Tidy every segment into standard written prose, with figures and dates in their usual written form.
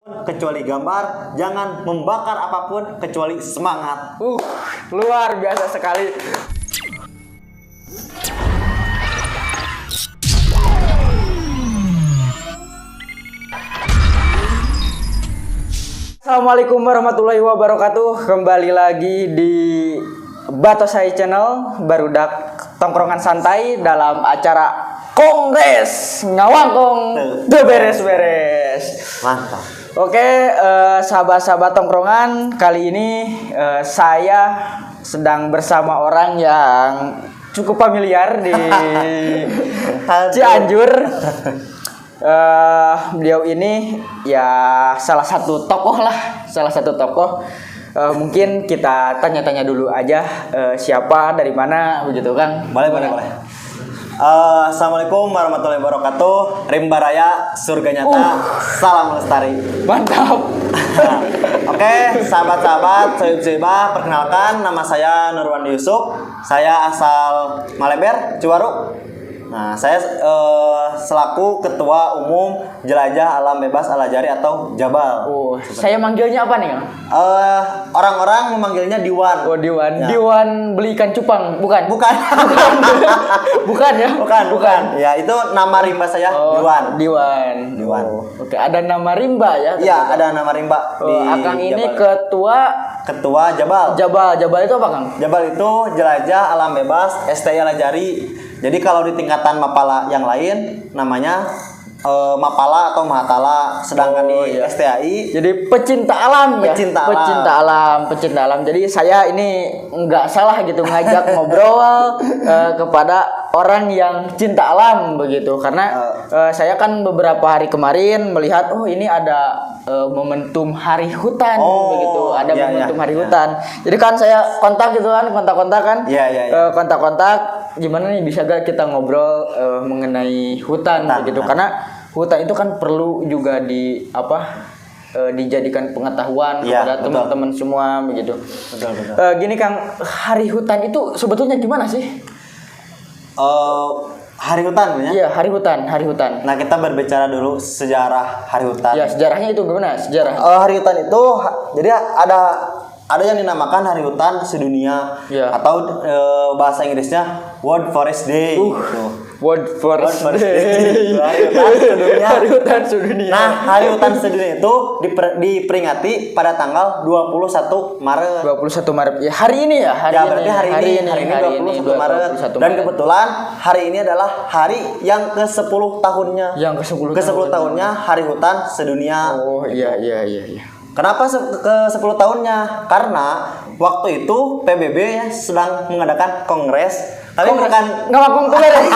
kecuali gambar, jangan membakar apapun kecuali semangat. Luar biasa sekali. Assalamualaikum warahmatullahi wabarakatuh. Kembali lagi di Batosai Channel, barudak tongkrongan santai dalam acara Kongres Ngawangkong teu beres-beres. Mantap. Oke, sahabat-sahabat tongkrongan, kali ini saya sedang bersama orang yang cukup familiar di Cianjur. Beliau ini ya salah satu tokoh. Mungkin kita tanya-tanya dulu aja siapa, dari mana, begitu kan? Boleh. Assalamualaikum warahmatullahi wabarakatuh. Rimba Raya, surga nyata, salam lestari. Mantap. Oke, sahabat-sahabat, sohib-sohibah, perkenalkan, nama saya Nurwan Yusuf. Saya asal Maleber, Ciwaru. Nah, saya selaku Ketua Umum Jelajah Alam Bebas Al-Ajari atau Jabal. Saya manggilnya apa nih? Orang-orang memanggilnya Diwan. Oh, Diwan. Ya. Diwan beli ikan cupang, bukan? Bukan. Bukan ya? Bukan. Ya, itu nama rimba saya, Diwan. Oke, ada nama rimba ya? Iya, ada nama rimba di Akang ini Jabal. Ketua Jabal. Jabal itu apa, Kang? Jabal itu Jelajah Alam Bebas STI Al-Ajari. Jadi kalau di tingkatan Mapala yang lain namanya Mapala atau Mahatala, sedangkan di STAI jadi pecinta alam ya. Pecinta alam. Jadi saya ini nggak salah gitu ngajak ngobrol kepada orang yang cinta alam begitu, karena saya kan beberapa hari kemarin melihat ini ada momentum Hari Hutan begitu, ada momentum Hari Hutan. Jadi kan saya kontak kan. Iya. Kontak gimana nih bisa gak kita ngobrol mengenai hutan begitu, karena hutan itu kan perlu juga dijadikan pengetahuan kepada teman-teman semua begitu. Betul. Gini Kang, Hari Hutan itu sebetulnya gimana sih? Hari Hutan ya? Iya, Hari Hutan. Nah, kita berbicara dulu sejarah Hari Hutan. Ya, sejarahnya itu gimana? Hari Hutan itu jadi ada yang dinamakan Hari Hutan Sedunia atau bahasa Inggrisnya World Forest Day. World Forest Day. Hari Hutan Sedunia. Nah, Hari Hutan Sedunia itu diperingati pada tanggal 21 Maret. 21 Maret. Ya, hari ini ya. Berarti hari ini 21 Maret. Dan kebetulan hari ini adalah hari yang ke-10 tahunnya. Yang ke-10 tahunnya Hari Hutan Sedunia. Oh, iya. Kenapa ke-10 tahunnya? Karena waktu itu PBB ya sedang mengadakan kongres. Tapi bukan Ngawangkong teu beres.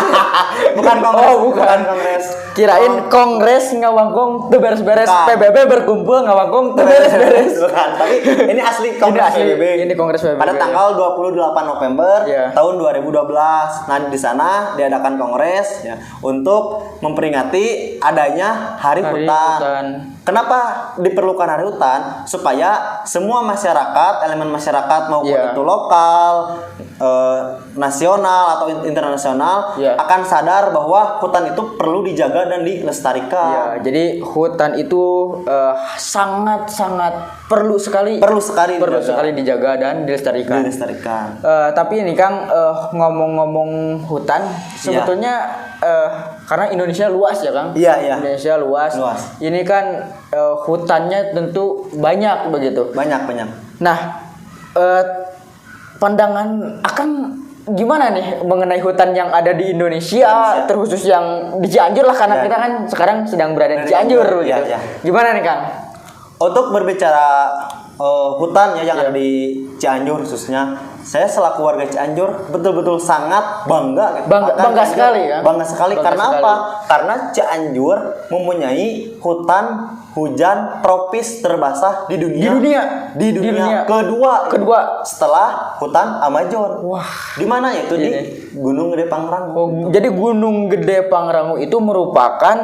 bukan kongres. Bukan kongres. Kirain kongres Ngawangkong teu beres-beres. PBB berkumpul Ngawangkong teu beres-beres. Bukan, tapi ini asli kongres PBB. Ini kongres PBB. Pada tanggal 28 November tahun 2012. Nah, di sana diadakan kongres ya untuk memperingati adanya Hari Hutan. Kenapa diperlukan Hari Hutan? Supaya semua masyarakat, elemen masyarakat maupun itu lokal, nasional atau internasional akan sadar bahwa hutan itu perlu dijaga dan dilestarikan. Ya, jadi hutan itu sangat perlu sekali dijaga dan dilestarikan. Tapi ini Kang, ngomong-ngomong hutan, sebetulnya karena Indonesia luas ya Kang. Iya. Indonesia luas. Ini kan hutannya tentu banyak begitu. Banyak. Nah, pandangan Akang gimana nih mengenai hutan yang ada di Indonesia, terkhusus yang di Cianjur lah, karena kita kan sekarang sedang berada di Cianjur gitu. Gimana nih Kang? Untuk berbicara hutan yang ada di Cianjur khususnya, saya selaku warga Cianjur betul-betul sangat bangga sekali ya. Bangga sekali karena apa? Karena Cianjur mempunyai hutan hujan tropis terbasah di dunia. Di dunia kedua setelah hutan Amazon. Wah, di mana itu? Di Gunung Gede Pangrango. Jadi Gunung Gede Pangrango itu merupakan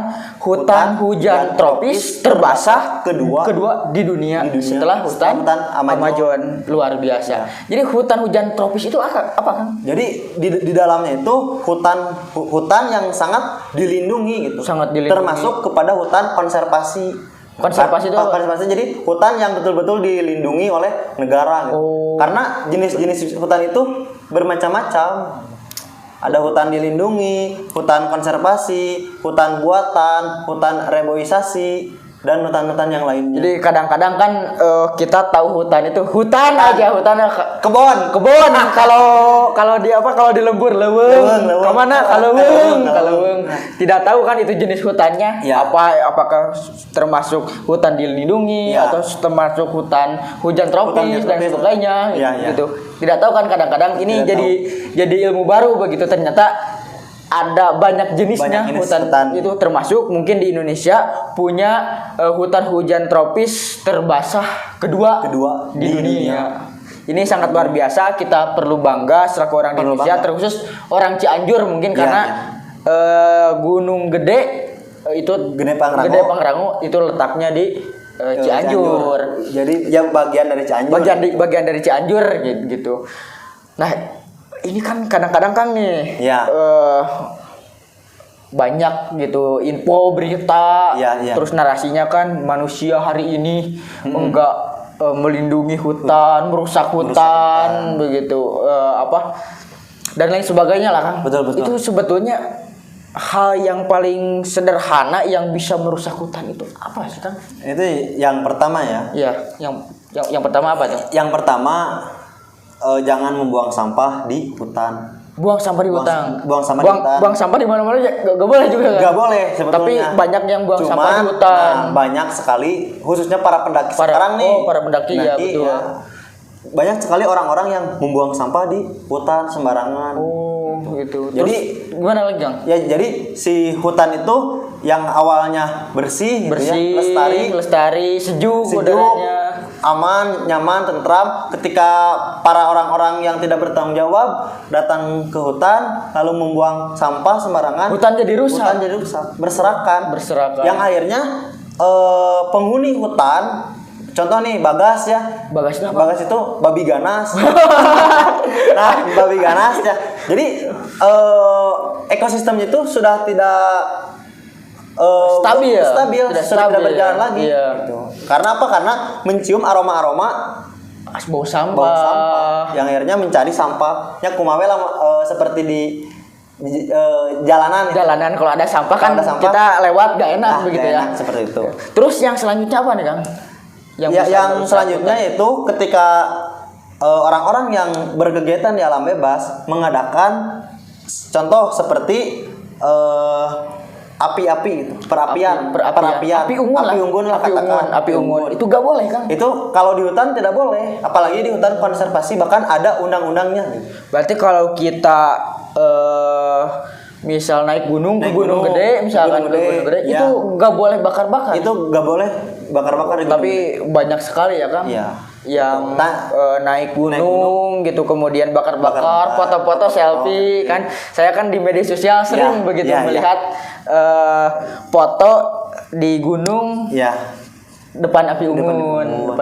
hutan hujan tropis terbasah kedua di dunia setelah hutan Amazon. Luar biasa. Jadi hutan hujan tropis itu apa Kang? Jadi di dalamnya itu hutan yang sangat dilindungi gitu. Sangat dilindungi. Termasuk kepada hutan konservasi. Konservasi itu konservasi jadi hutan yang betul-betul dilindungi oleh negara gitu. Karena jenis-jenis hutan itu bermacam-macam. Ada hutan dilindungi, hutan konservasi, hutan buatan, hutan reboisasi, dan hutan-hutan yang lainnya. Jadi kadang-kadang kan kita tahu hutan itu hutan aja, hutannya kebon. Kalau di apa, kalau di lembur leweng. Kemana kalau leweng. Tidak tahu kan itu jenis hutannya apakah termasuk hutan dilindungi atau termasuk hutan hujan tropis dan sebagainya gitu. Tidak tahu kan kadang-kadang ini jadi ilmu baru begitu, ternyata ada banyak jenisnya hutan itu, termasuk mungkin di Indonesia punya hutan hujan tropis terbasah kedua di dunia. Ini sangat luar biasa, kita perlu bangga selaku orang Indonesia, terkhusus orang Cianjur mungkin karena Gunung Gede itu Gede Pangrango itu letaknya di Cianjur. Jadi yang bagian dari Cianjur. Bagian dari Cianjur gitu. Nah, ini kan kadang-kadang kan nih banyak gitu info berita terus narasinya kan manusia hari ini enggak melindungi hutan, merusak hutan begitu dan lain sebagainya lah kan. Betul. Itu sebetulnya hal yang paling sederhana yang bisa merusak hutan itu apa sih Kang? Itu yang pertama ya. Iya, yang pertama apa tuh? Yang pertama jangan membuang sampah di hutan. Buang sampah di hutan. Buang sampah di mana-mana gak boleh juga kan? Gak boleh sebetulnya. Tapi banyak yang buang sampah di hutan. Banyak sekali, khususnya para pendaki sekarang nih. Para pendaki ya betul. Ya. Banyak sekali orang-orang yang membuang sampah di hutan sembarangan. Gitu. Jadi gimana lagi Kang? Ya jadi si hutan itu yang awalnya bersih gitu ya, lestari, sejuk udaranya, aman, nyaman, tentram. Ketika para orang-orang yang tidak bertanggung jawab datang ke hutan lalu membuang sampah sembarangan, hutan jadi rusak, berserakan. Yang akhirnya penghuni hutan, contoh nih Bagas ya. Bagas itu babi ganas. Nah, babi ganas ya. Jadi ekosistemnya itu sudah tidak stabil, sudah tidak berjalan lagi. Gitu. Karena apa? Karena mencium aroma-aroma bau sampah. Yang akhirnya mencari sampah. Ya kumawe lah seperti di jalanan kalau ada sampah kan kita lewat gak enak begitu ya. Seperti itu. Terus yang selanjutnya apa nih Kang? Yang selanjutnya itu ketika orang-orang yang berkegiatan di alam bebas mengadakan contoh seperti api-api gitu, perapian. Api unggun. Itu gak boleh kan? Itu kalau di hutan tidak boleh, apalagi di hutan konservasi, bahkan ada undang-undangnya gitu. Berarti kalau kita misal naik gunung gede itu gak boleh bakar-bakar. Itu gak boleh bakar-bakar. Tapi banyak sekali ya kan? Iya. Yang naik gunung gitu kemudian bakar-bakar, foto-foto selfie kan. Saya kan di media sosial sering melihat foto di gunung depan api unggun.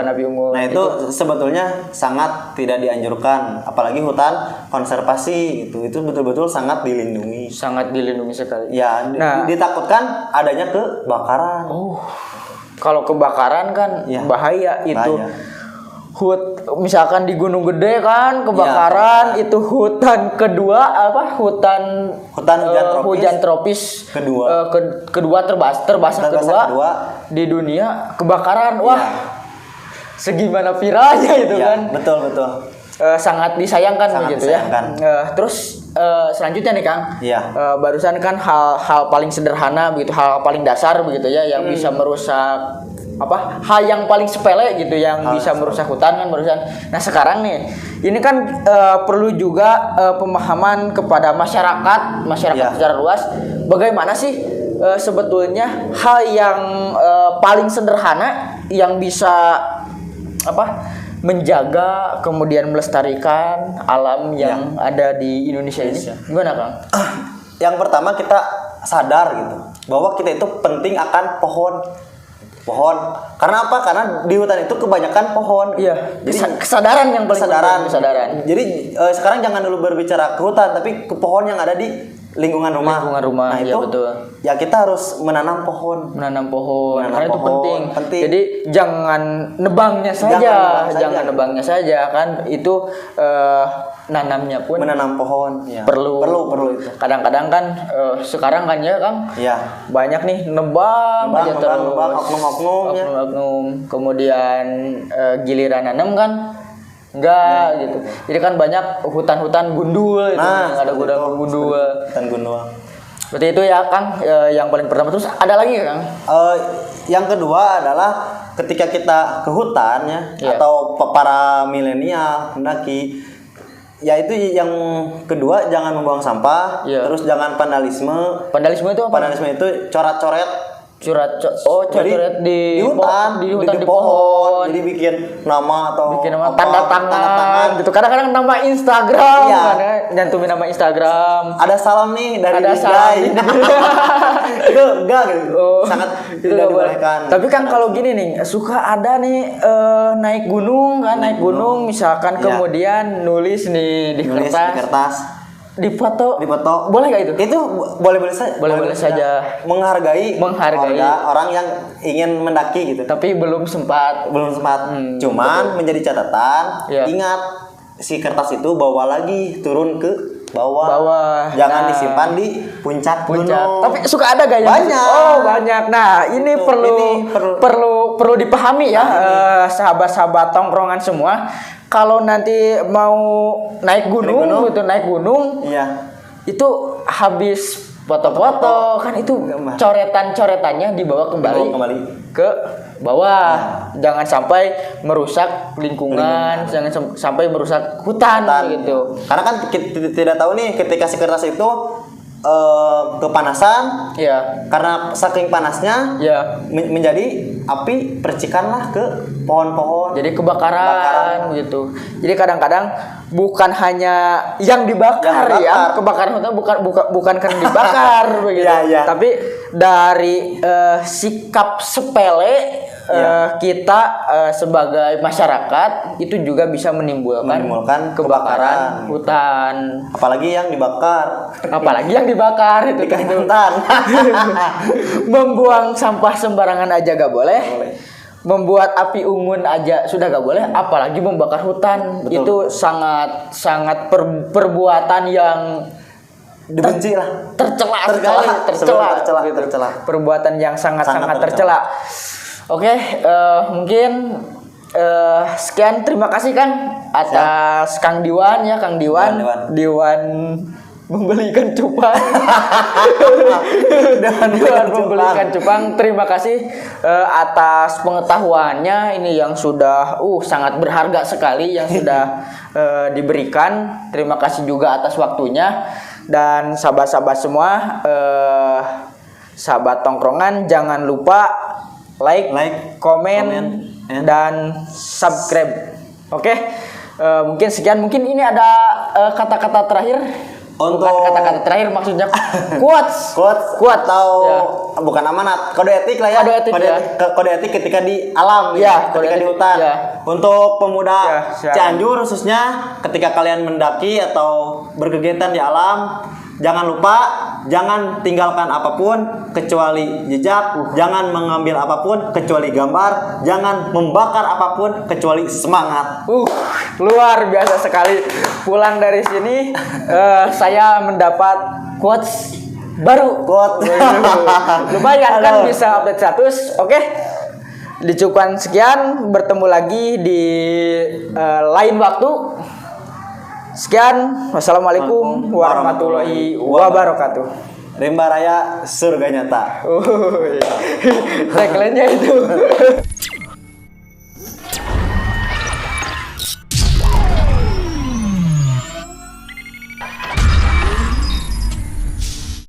Nah, itu sebetulnya sangat tidak dianjurkan, apalagi hutan konservasi gitu. Itu betul-betul sangat dilindungi. Sangat dilindungi sekali. Ya, ditakutkan adanya kebakaran. Kalau kebakaran kan bahaya itu. Misalkan di Gunung Gede kan kebakaran, itu hutan kedua hutan hujan tropis kedua terbasah kedua di dunia kebakaran. Segimana viralnya itu kan. Betul. Sangat disayangkan begitu ya. Terus selanjutnya nih Kang, barusan kan hal paling sederhana begitu, hal paling dasar begitu ya yang bisa merusak hal yang paling sepele gitu yang bisa merusak hutan kan barusan. Nah sekarang nih ini kan perlu juga pemahaman kepada masyarakat secara luas, bagaimana sih sebetulnya hal yang paling sederhana yang bisa menjaga kemudian melestarikan alam yang ada di Indonesia ini. Gimana Kang? Yang pertama kita sadar gitu bahwa kita itu penting akan pohon. Karena apa? Karena di hutan itu kebanyakan pohon. Iya. Jadi kesadaran yang paling kesadaran. Jadi sekarang jangan dulu berbicara ke hutan, tapi ke pohon yang ada di lingkungan rumah. Nah, iya itu betul. Ya kita harus menanam pohon. Karena itu penting. Jadi jangan nebangnya saja, jangan nebangnya saja kan itu nanamnya pun menanam pohon ya. Perlu itu. Kadang-kadang kan sekarang kan ya Kang. Iya. Banyak nih nebang aja terus. Oknum. Kemudian giliran nanam kan enggak gitu. Jadi kan banyak hutan-hutan gundul itu, ada gundul. Hutan gundul. Berarti itu ya Kang yang paling pertama. Terus ada lagi ya Kang? Yang kedua adalah ketika kita ke hutan ya, atau para milenial pendaki, yaitu yang kedua jangan membuang sampah, terus jangan vandalisme. Vandalisme itu apa? Vandalisme itu coret-coret coret di hutan di pohon. Jadi bikin nama atau tanda tangan gitu. Kadang-kadang nama Instagram, nyantumin nama Instagram. Ada salam nih dari Guy. Itu enggak gitu. Sangat tidak dibolehkan. Tapi kan kalau gini nih, suka ada nih naik gunung misalkan kemudian nulis nih di kertas. Difoto boleh nggak itu boleh saja menghargai orang yang ingin mendaki gitu, tapi belum sempat cuman menjadi catatan. Ingat, si kertas itu bawa lagi turun ke bawah. Jangan disimpan di puncak gunung. Tapi suka ada gaya banyak. Nah ini perlu dipahami ya, sahabat-sahabat tongkrongan semua. Kalau nanti mau naik gunung, itu habis foto-foto kan itu coretannya dibawa kembali ke bawah. Jangan sampai merusak lingkungan, jangan sampai merusak hutan gitu. Karena kan kita tidak tahu nih ketika si kertas itu kepanasan, karena saking panasnya menjadi api, percikanlah ke pohon-pohon, jadi kebakaran gitu. Jadi kadang-kadang bukan hanya yang dibakar ya, kebakaran hutan bukan karena dibakar begitu, tapi dari sikap sepele kita sebagai masyarakat itu juga bisa menimbulkan kebakaran hutan. Apalagi yang dibakar itu kan hutan. Membuang sampah sembarangan aja gak boleh. Membuat api unggun aja sudah gak boleh, apalagi membakar hutan. Betul. Itu sangat perbuatan yang dibenci lah, tercela. Perbuatan yang sangat tercela. Oke, mungkin sekian, terima kasih Kang atas Kang Diwan membelikan cupang. Diwan membelikan cupang. Terima kasih atas pengetahuannya ini yang sudah sangat berharga sekali yang sudah diberikan. Terima kasih juga atas waktunya. Dan sahabat-sahabat semua, sahabat tongkrongan, jangan lupa like, komen, dan subscribe. Oke, mungkin sekian. Mungkin ini ada kata-kata terakhir. Bukan kata-kata terakhir, maksudnya quotes atau bukan amanat, kode etik lah ya. Kode etik ketika di alam, ketika di hutan. Untuk pemuda Cianjur khususnya, ketika kalian mendaki atau berkegiatan di alam, jangan lupa, jangan tinggalkan apapun kecuali jejak, jangan mengambil apapun kecuali gambar, jangan membakar apapun kecuali semangat. Luar biasa sekali. Pulang dari sini saya mendapat quotes baru. Lumayan kan, bisa update status. Oke. Dicukupkan sekian, bertemu lagi di lain waktu. Sekian, wassalamualaikum warahmatullahi wabarakatuh. Rimba Raya surga nyata. Tagline-nya itu.